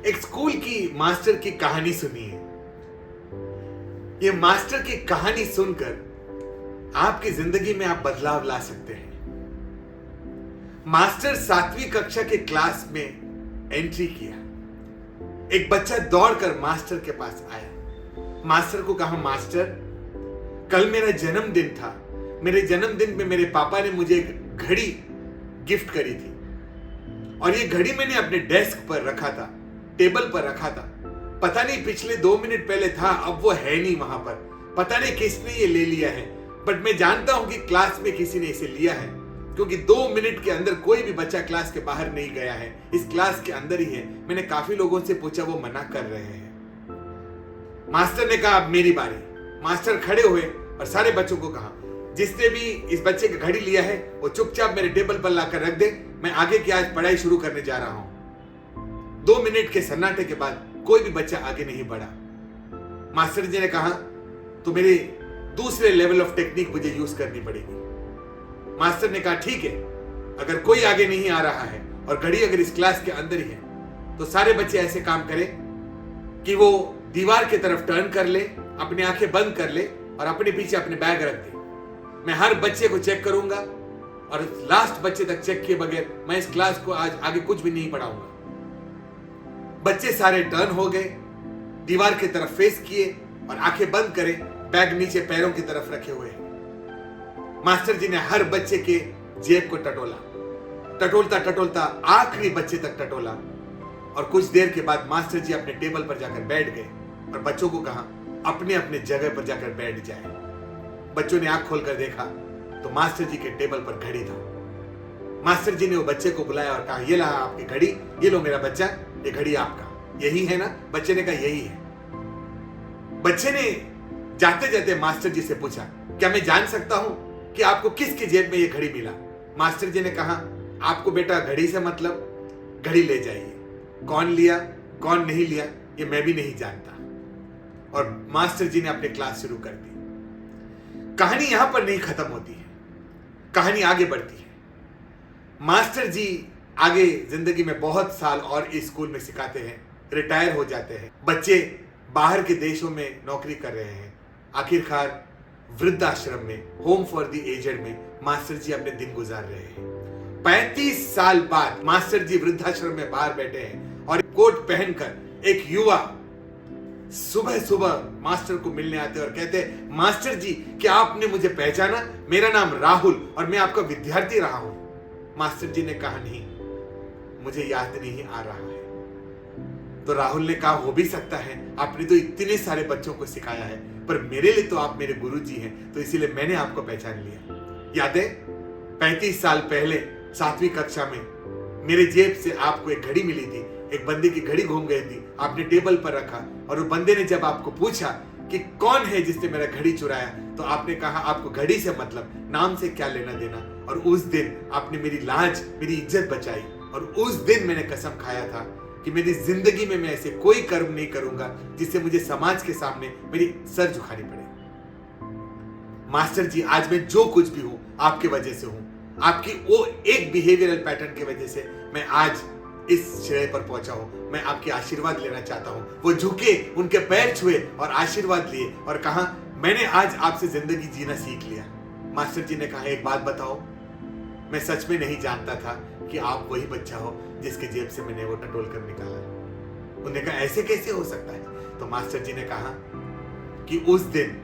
एक स्कूल की मास्टर की कहानी सुनी है। ये मास्टर की कहानी सुनकर आपकी जिंदगी में आप बदलाव ला सकते हैं। मास्टर 7वीं कक्षा के क्लास में एंट्री किया। एक बच्चा दौड़कर मास्टर के पास आया। मास्टर को कहा, मास्टर, कल मेरा जन्मदिन था। मेरे जन्मदिन में मेरे पापा ने मुझे एक घड़ी गिफ्ट करी थी और ये घड़ी मैंने अपने डेस्क पर रखा था, टेबल पर रखा था। पता नहीं पिछले 2 मिनट पहले था, अब वो है नहीं वहां पर। पता नहीं किसने ये ले लिया है, बट मैं जानता हूं कि क्लास में किसी ने इसे लिया है, क्योंकि 2 मिनट के अंदर कोई भी बच्चा क्लास के बाहर नहीं गया है, इस क्लास के अंदर ही है। मैंने काफी लोगों से पूछा, वो मना कर रहे हैं। मास्टर ने कहा, अब मेरी बारी। मास्टर खड़े हुए और सारे बच्चों को कहा, जिसने भी इस बच्चे की घड़ी लिया है वो चुपचाप मेरे टेबल पर लाकर रख दे। मैं आगे की आज पढ़ाई शुरू करने जा रहा हूं। 2 मिनट के सन्नाटे के बाद कोई भी बच्चा आगे नहीं बढ़ा। मास्टर जी ने कहा, तो मेरे दूसरे लेवल ऑफ टेक्निक मुझे यूज करनी पड़ेगी। मास्टर ने कहा, ठीक है, अगर कोई आगे नहीं आ रहा है और घड़ी अगर इस क्लास के अंदर ही है तो सारे बच्चे ऐसे काम करें कि वो दीवार की तरफ टर्न कर ले, अपनी आंखें बंद कर ले और अपने पीछे अपने बैग रख दे। मैं हर बच्चे को चेक करूंगा और लास्ट बच्चे तक चेक किए बगैर मैं इस क्लास को आज आगे कुछ भी नहीं पढ़ाऊंगा। बच्चे सारे टर्न हो गए, दीवार की तरफ फेस किए और आंखें बंद करे, बैग नीचे पैरों की तरफ रखे हुए। मास्टर जी ने हर बच्चे के जेब को टटोलता टटोलता आखिरी बच्चे तक टटोला और कुछ देर के बाद मास्टर जी अपने टेबल पर जाकर बैठ गए और बच्चों को कहा, अपने अपने जगह पर जाकर बैठ जाए। बच्चों ने आंख खोलकर देखा तो मास्टर जी के टेबल पर घड़ी था। मास्टर जी ने वो बच्चे को बुलाया और कहा, ये ला आपकी घड़ी, ये लो मेरा बच्चा, ये घड़ी आपका यही है ना? बच्चे ने कहा, यही है। बच्चे ने जाते जाते मास्टर जी से पूछा, क्या मैं जान सकता हूं कि आपको किसकी जेब में ये घड़ी मिला? मास्टर जी ने कहा, आपको बेटा घड़ी से मतलब, घड़ी ले जाइए। कौन लिया कौन नहीं लिया ये मैं भी नहीं जानता। और मास्टर जी ने अपनी क्लास शुरू कर दी। कहानी यहां पर नहीं खत्म होती है, कहानी आगे बढ़ती है। मास्टर जी आगे जिंदगी में बहुत साल और इस स्कूल में सिखाते हैं, रिटायर हो जाते हैं। बच्चे बाहर के देशों में नौकरी कर रहे हैं। आखिरकार वृद्धाश्रम में, होम फॉर द एजेड में मास्टर जी अपने दिन गुजार रहे हैं। 35 साल बाद मास्टर जी वृद्धाश्रम में बाहर बैठे हैं और कोट पहनकर एक युवा सुबह सुबह मास्टर को मिलने आते और कहते, मास्टर जी, क्या आपने मुझे पहचाना? मेरा नाम राहुल और मैं आपका विद्यार्थी रहा हूं। मास्टर जी ने कहा, नहीं, मुझे याद नहीं आ रहा है। तो राहुल ने कहा, हो भी सकता है, आपने तो इतने सारे बच्चों को सिखाया है, पर मेरे लिए तो आप मेरे गुरुजी हैं, तो इसीलिए मैंने आपको पहचान लिया। याद है 35 साल पहले 7वीं कक्षा में मेरे जेब से आपको एक घड़ी मिली थी। एक बंदे की घड़ी घूम गई थी, आपने टेबल पर रखा और वो बंदे ने जब आपको पूछा कि कौन है जिसने मेरा घड़ी चुराया, तो आपने कहा, आपको घड़ी से मतलब, नाम से क्या लेना देना। और उस दिन आपने मेरी लाज, मेरी इज्जत बचाई और उस दिन मैंने कसम खाया था कि मेरी जिंदगी में मैं ऐसे कोई कर्म नहीं करूंगा जिससे मुझे समाज के सामने मेरी सर झुकानी पड़े। मास्टर जी, आज मैं जो कुछ भी हूं आपके वजह से हूं। आपकी वो एक बिहेवियरल पैटर्न की वजह से मैं आज इस श्रेय पर पहुंचा हूं। मैं आपके आशीर्वाद लेना चाहता हूं। वो झुके, उनके पैर छुए और आशीर्वाद लिए और कहा, मैंने आज आपसे जिंदगी जीना सीख लिया। मास्टर जी ने कहा, एक बात बताओ, मैं सच में नहीं जानता था कि आप वही बच्चा हो जिसके जेब से मैंने वो टटोल कर निकाला। उन्होंने कहा, ऐसे कैसे हो सकता है? तो मास्टर जी ने कहा कि उस दिन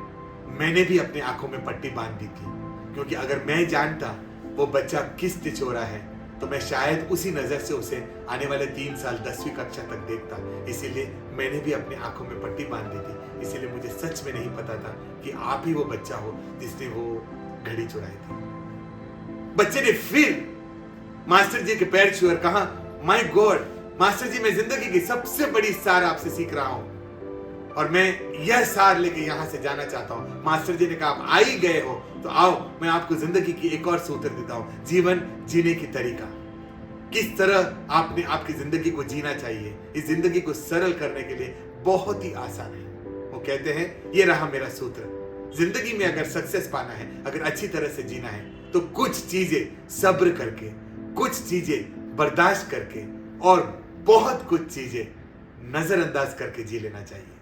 मैंने भी अपनी आंखों में पट्टी बांध दी थी, क्योंकि अगर मैं जानता वो बच्चा किस तिचोरा है तो मैं शायद उसी नजर से उसे आने वाले 3 साल 10वीं कक्षा तक देखता। इसीलिए मैंने भी अपनी आंखों में पट्टी बांध दी थी। इसीलिए मुझे सच में नहीं पता था कि आप ही वो बच्चा हो जिसने वो घड़ी चुराई थी। बच्चे ने फिर मास्टर जी के पैर छुए और कहा, माय गॉड मास्टर जी, मैं जिंदगी की सबसे बड़ी सार आपसे सीख रहा हूं और मैं यह सार लेके यहां से जाना चाहता हूं। मास्टर जी ने कहा, आप आ ही गए हो तो आओ, मैं आपको जिंदगी की एक और सूत्र देता हूं, जीवन जीने की तरीका। किस तरह आपने आपकी जिंदगी को जीना चाहिए। इस जिंदगी को सरल करने के लिए बहुत ही आसान है। वो कहते हैं, ये रहा मेरा सूत्र। जिंदगी में अगर सक्सेस पाना है, अगर अच्छी तरह से जीना है, तो कुछ चीजें सब्र करके, कुछ चीजें बर्दाश्त करके और बहुत कुछ चीजें नजरअंदाज करके जी लेना चाहिए।